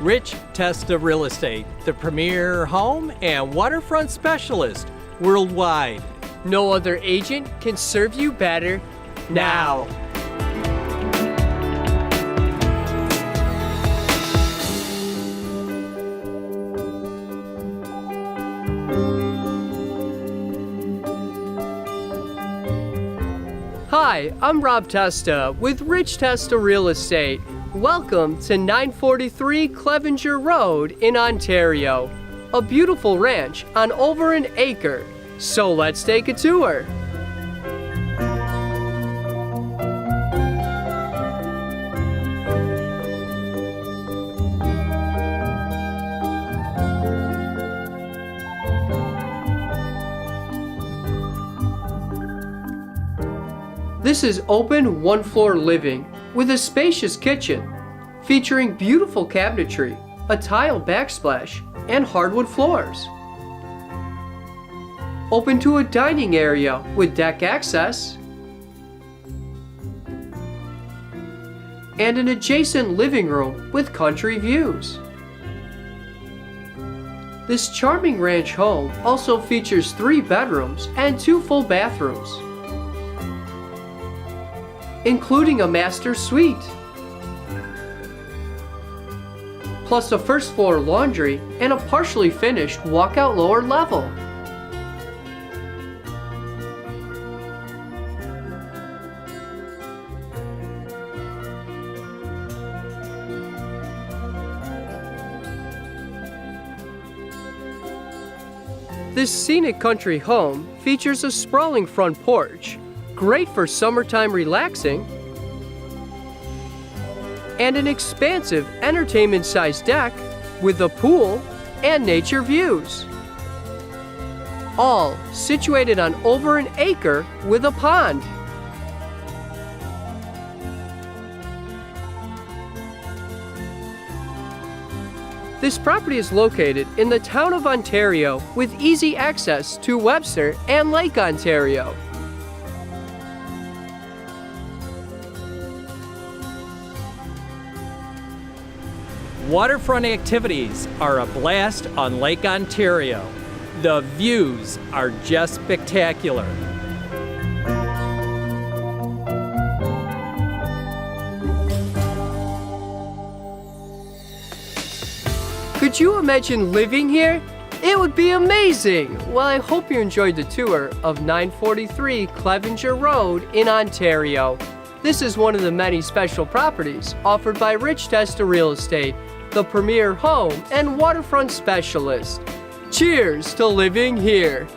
Rich Testa Real Estate, the premier home and waterfront specialist worldwide. No other agent can serve you better now. Hi, I'm Rob Testa with Rich Testa Real Estate. Welcome to 943 Clevenger Road in Ontario, a beautiful ranch on over an acre. So let's take a tour. This is open one-floor living with a spacious kitchen featuring beautiful cabinetry, a tile backsplash, and hardwood floors. Open to a dining area with deck access and an adjacent living room with country views. This charming ranch home also features 3 bedrooms and 2 full bathrooms, including a master suite, plus a first floor laundry and a partially finished walkout lower level. This scenic country home features a sprawling front porch, great for summertime relaxing, and an expansive entertainment-sized deck with a pool and nature views. All situated on over an acre with a pond. This property is located in the town of Ontario with easy access to Webster and Lake Ontario. Waterfront activities are a blast on Lake Ontario. The views are just spectacular. Could you imagine living here? It would be amazing! Well, I hope you enjoyed the tour of 943 Clevenger Road in Ontario. This is one of the many special properties offered by Rich Testa Real Estate, the premier home and waterfront specialist. Cheers to living here!